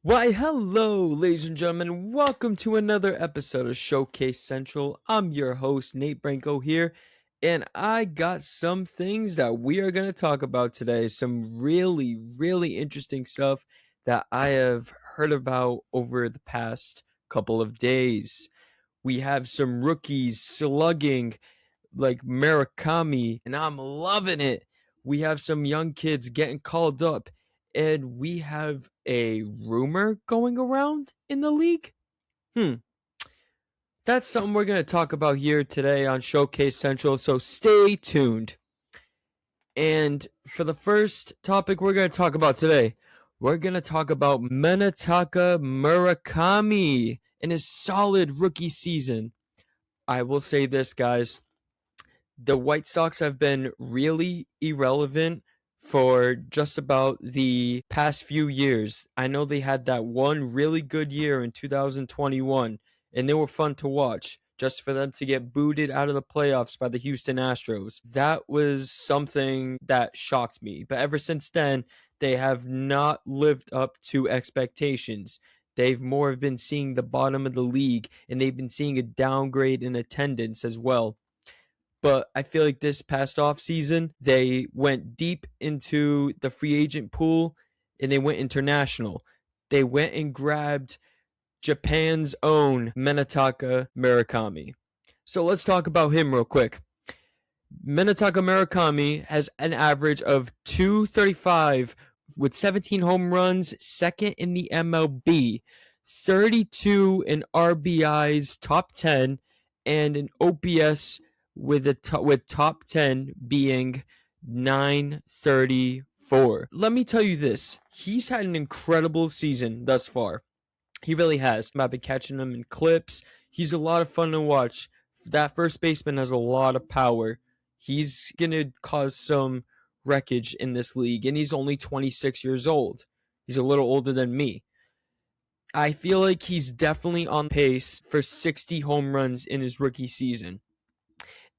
Why, hello, ladies and gentlemen. Welcome to another episode of Showcase Central. I'm your host, Nate Branco here, and I got some things that we are going to talk about today. Some really interesting stuff that I have heard about over the past couple of days. We have some rookies slugging like Murakami, and I'm loving it. We have some young kids getting called up, and we have a rumor going around in the league. Hmm. That's something we're going to talk about here today on Showcase Central, so stay tuned. And for the first topic we're going to talk about today, we're going to talk about Minataka Murakami in his solid rookie season. I will say this, guys. The White Sox have been really irrelevant for just about the past few years. I know they had that one really good year in 2021, and they were fun to watch. Just for them to get booted out of the playoffs by the Houston Astros. That was something that shocked me. But ever since then, they have not lived up to expectations. They've more been seeing the bottom of the league, and they've been seeing a downgrade in attendance as well. But I feel like this past off season, they went deep into the free agent pool and they went international. They went and grabbed Japan's own Minataka Murakami. So let's talk about him real quick. Minataka Murakami has an average of 235 with 17 home runs, second in the MLB, 32 in RBIs, top 10, and an OPS with top 10 being 934. Let me tell you this. He's had an incredible season thus far. He really has. I've been catching him in clips. He's a lot of fun to watch. That first baseman has a lot of power. He's going to cause some wreckage in this league, and he's only 26 years old. He's a little older than me. I feel like he's definitely on pace for 60 home runs in his rookie season.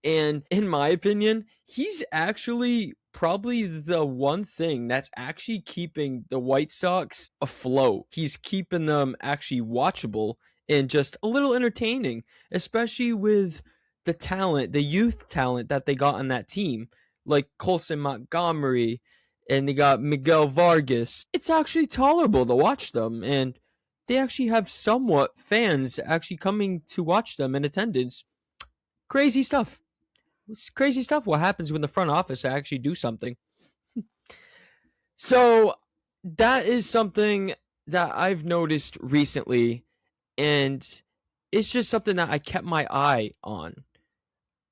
And in my opinion, he's actually probably the one thing that's actually keeping the White Sox afloat. He's keeping them actually watchable and just a little entertaining, especially with the talent, the youth talent that they got on that team, like Colson Montgomery, and they got Miguel Vargas. It's actually tolerable to watch them, and they actually have somewhat fans actually coming to watch them in attendance. Crazy stuff. It's crazy stuff what happens when the front office actually do something. So that is something that I've noticed recently, and it's just something that I kept my eye on.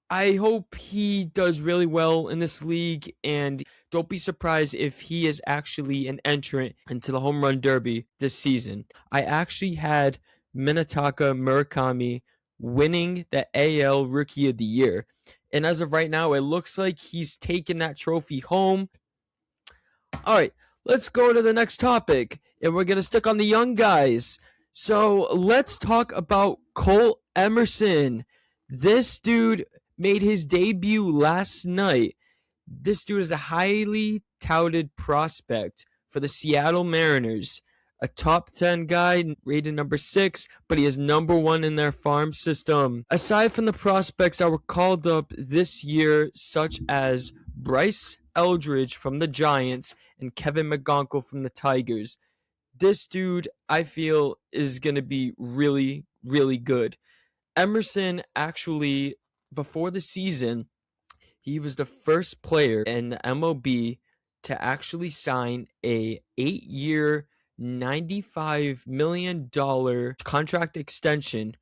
I hope he does really well in this league, and don't be surprised if he is actually an entrant into the home run derby this season. I actually had Minataka Murakami winning the AL Rookie of the Year. And as of right now, it looks like he's taken that trophy home. All right, let's go to the next topic. And we're going to stick on the young guys. So let's talk about Cole Emerson. This dude made his debut last night. This dude is a highly touted prospect for the Seattle Mariners. A top 10 guy, rated number 6, but he is number 1 in their farm system. Aside from the prospects that were called up this year, such as Bryce Eldridge from the Giants and Kevin McGonkle from the Tigers, this dude, I feel, is going to be really good. Emerson actually, before the season, he was the first player in the MLB to actually sign a 8-year, $95 million contract extension,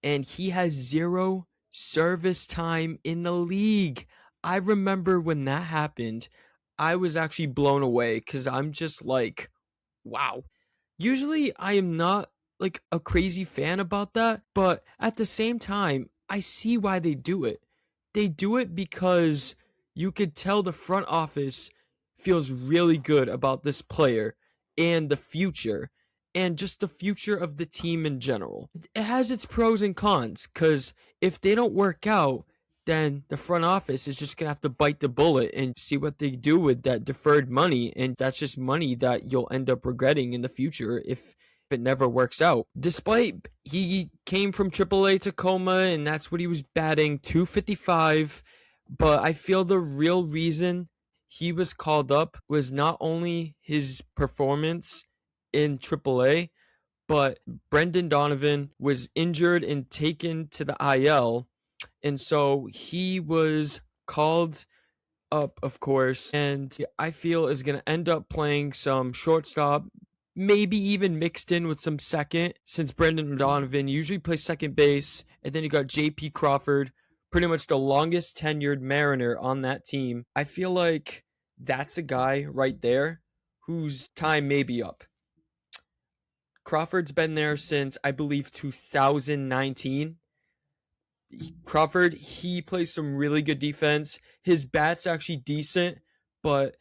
and he has 0 service time in the league. I remember when that happened, I was actually blown away because I'm just like, wow. Usually I am not like a crazy fan about that, but at the same time, I see why they do it. They do it because you could tell the front office feels really good about this player and the future, and just the future of the team in general. It has its pros and cons, because if they don't work out, then the front office is just going to have to bite the bullet and see what they do with that deferred money. And that's just money that you'll end up regretting in the future if it never works out. Despite he came from AAA Tacoma and that's what he was batting, 255. But I feel the real reason he was called up was not only his performance in AAA, but Brendan Donovan was injured and taken to the IL, and so he was called up, of course, and I feel is going to end up playing some shortstop, maybe even mixed in with some second, since Brendan Donovan usually plays second base. And then you got JP Crawford, pretty much the longest tenured Mariner on that team. I feel like that's a guy right there whose time may be up. Crawford's been there since, I believe, 2019. Crawford, he plays some really good defense. His bat's actually decent, but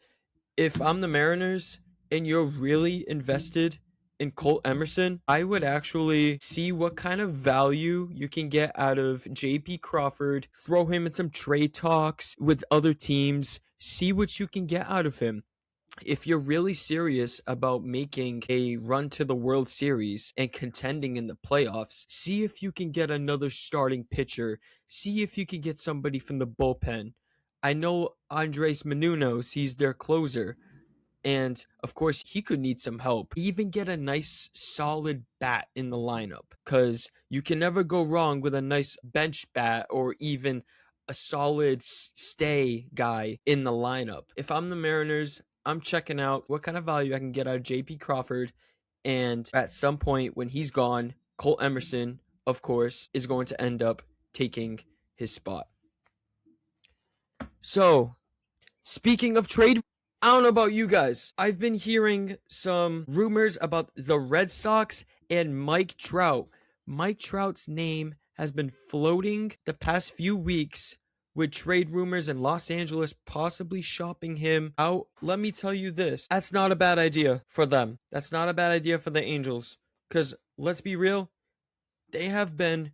if I'm the Mariners and you're really invested in Colt Emerson, I would actually see what kind of value you can get out of JP Crawford, throw him in some trade talks with other teams, see what you can get out of him. If you're really serious about making a run to the World Series and contending in the playoffs, see if you can get another starting pitcher. See if you can get somebody from the bullpen. I know Andres Menunos, he's their closer. And of course, he could need some help. Even get a nice solid bat in the lineup, because you can never go wrong with a nice bench bat or even a solid stay guy in the lineup. If I'm the Mariners, I'm checking out what kind of value I can get out of JP Crawford. And at some point when he's gone, Colt Emerson, of course, is going to end up taking his spot. So, speaking of trade, I don't know about you guys. I've been hearing some rumors about the Red Sox and Mike Trout. Mike Trout's name has been floating the past few weeks with trade rumors and Los Angeles possibly shopping him out. Let me tell you this. That's not a bad idea for them. That's not a bad idea for the Angels. Because let's be real, they have been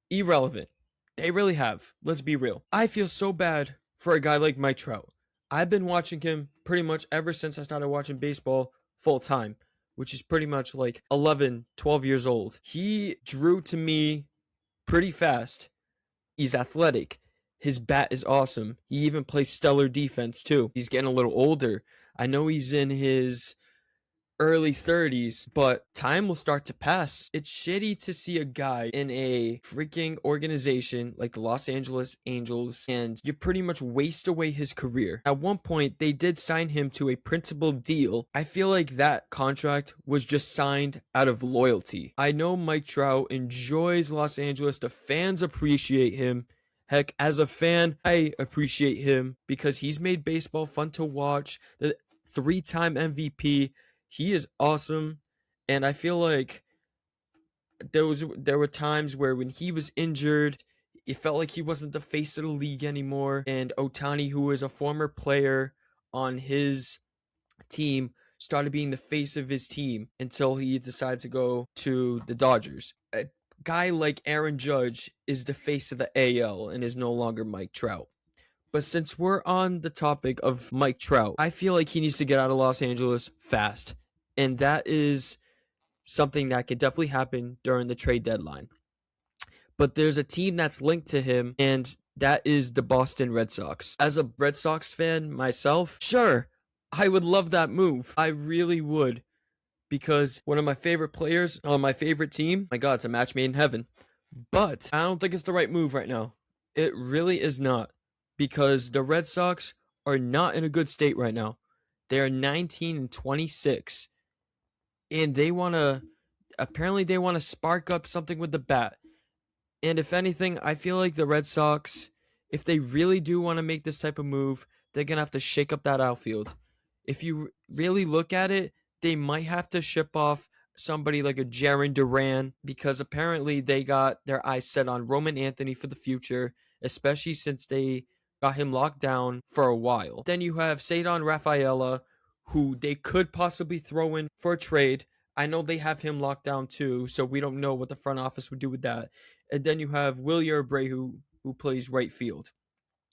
irrelevant. They really have. Let's be real. I feel so bad for a guy like Mike Trout. I've been watching him pretty much ever since I started watching baseball full time, which is pretty much like 11, 12 years old. He drew to me pretty fast. He's athletic. His bat is awesome. He even plays stellar defense too. He's getting a little older. I know he's in his early 30s, but time will start to pass. It's shitty to see a guy in a freaking organization like the Los Angeles Angels and you pretty much waste away his career. At one point, they did sign him to a principal deal. I feel like that contract was just signed out of loyalty. I know Mike Trout enjoys Los Angeles. The fans appreciate him. Heck, as a fan, I appreciate him because he's made baseball fun to watch. The 3-time MVP. He is awesome, and I feel like there were times where when he was injured, it felt like he wasn't the face of the league anymore, and Ohtani, who was a former player on his team, started being the face of his team until he decided to go to the Dodgers. A guy like Aaron Judge is the face of the AL and is no longer Mike Trout. But since we're on the topic of Mike Trout, I feel like he needs to get out of Los Angeles fast. And that is something that could definitely happen during the trade deadline. But there's a team that's linked to him, and that is the Boston Red Sox. As a Red Sox fan myself, sure, I would love that move. I really would. Because one of my favorite players on my favorite team, my God, it's a match made in heaven. But I don't think it's the right move right now. It really is not. Because the Red Sox are not in a good state right now. They are 19-26. And they want to spark up something with the bat. And if anything, I feel like the Red Sox, if they really do want to make this type of move, they're going to have to shake up that outfield. If you really look at it, they might have to ship off somebody like a Jarren Duran because apparently they got their eyes set on Roman Anthony for the future, especially since they got him locked down for a while. Then you have Cedar Rafaela, who they could possibly throw in for a trade. I know they have him locked down too, so we don't know what the front office would do with that. And then you have Wilyer Abreu, who plays right field.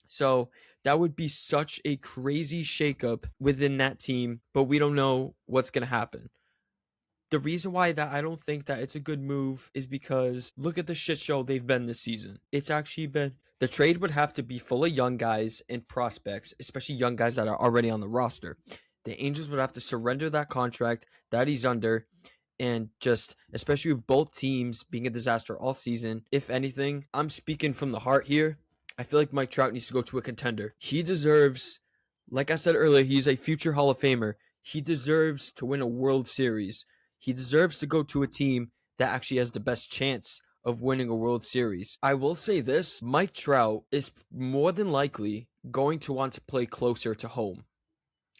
So that would be such a crazy shakeup within that team, but we don't know what's going to happen. The reason why that I don't think that it's a good move is because look at the shit show they've been this season. It's actually been the trade would have to be full of young guys and prospects, especially young guys that are already on the roster. The Angels would have to surrender that contract that he's under, and just especially with both teams being a disaster all season. If anything, I'm speaking from the heart here. I feel like Mike Trout needs to go to a contender. He deserves, like I said earlier, he's a future Hall of Famer. He deserves to win a World Series. He deserves to go to a team that actually has the best chance of winning a World Series. I will say this, Mike Trout is more than likely going to want to play closer to home.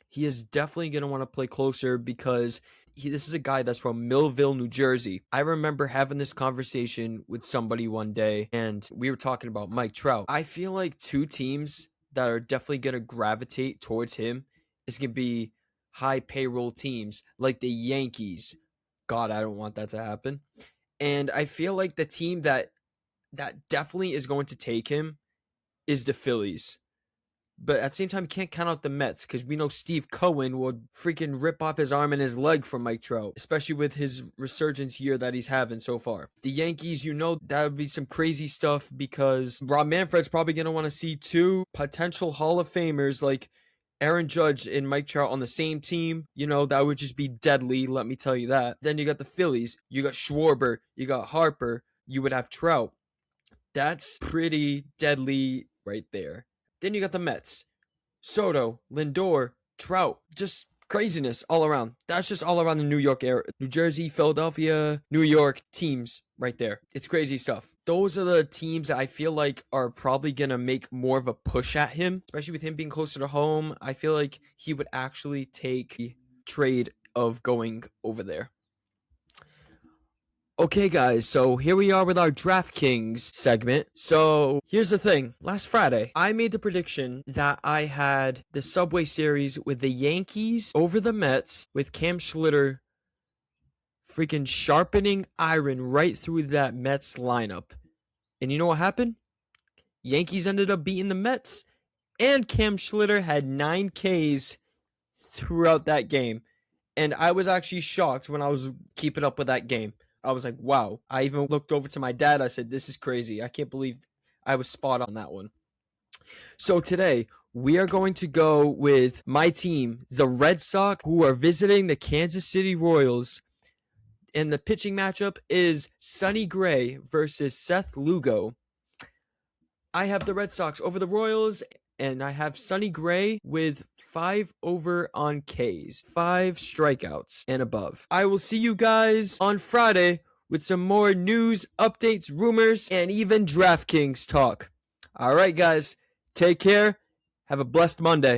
He is definitely going to want to play closer because this is a guy that's from Millville, New Jersey. I remember having this conversation with somebody one day, and we were talking about Mike Trout. I feel like two teams that are definitely going to gravitate towards him is going to be high payroll teams like the Yankees. God, I don't want that to happen. And I feel like the team that definitely is going to take him is the Phillies. But at the same time, you can't count out the Mets because we know Steve Cohen will freaking rip off his arm and his leg for Mike Trout, especially with his resurgence year that he's having so far. The Yankees, that would be some crazy stuff because Rob Manfred's probably going to want to see two potential Hall of Famers like Aaron Judge and Mike Trout on the same team. That would just be deadly, let me tell you that. Then you got the Phillies. You got Schwarber. You got Harper. You would have Trout. That's pretty deadly right there. Then you got the Mets. Soto, Lindor, Trout. Just craziness all around. That's just all around the New York area. New Jersey, Philadelphia, New York teams right there. It's crazy stuff. Those are the teams that I feel like are probably going to make more of a push at him, especially with him being closer to home. I feel like he would actually take the trade of going over there. Okay, guys, so here we are with our DraftKings segment. So here's the thing. Last Friday, I made the prediction that I had the Subway Series with the Yankees over the Mets with Cam Schlitter freaking sharpening iron right through that Mets lineup. And you know what happened? Yankees ended up beating the Mets, and Cam Schlitter had 9 Ks throughout that game. And I was actually shocked when I was keeping up with that game. I was like, wow. I even looked over to my dad. I said, this is crazy. I can't believe I was spot on that one. So today, we are going to go with my team, the Red Sox, who are visiting the Kansas City Royals. And the pitching matchup is Sonny Gray versus Seth Lugo. I have the Red Sox over the Royals, and I have Sonny Gray with 5 over on Ks, 5 strikeouts and above. I will see you guys on Friday with some more news, updates, rumors, and even DraftKings talk. All right, guys, take care. Have a blessed Monday.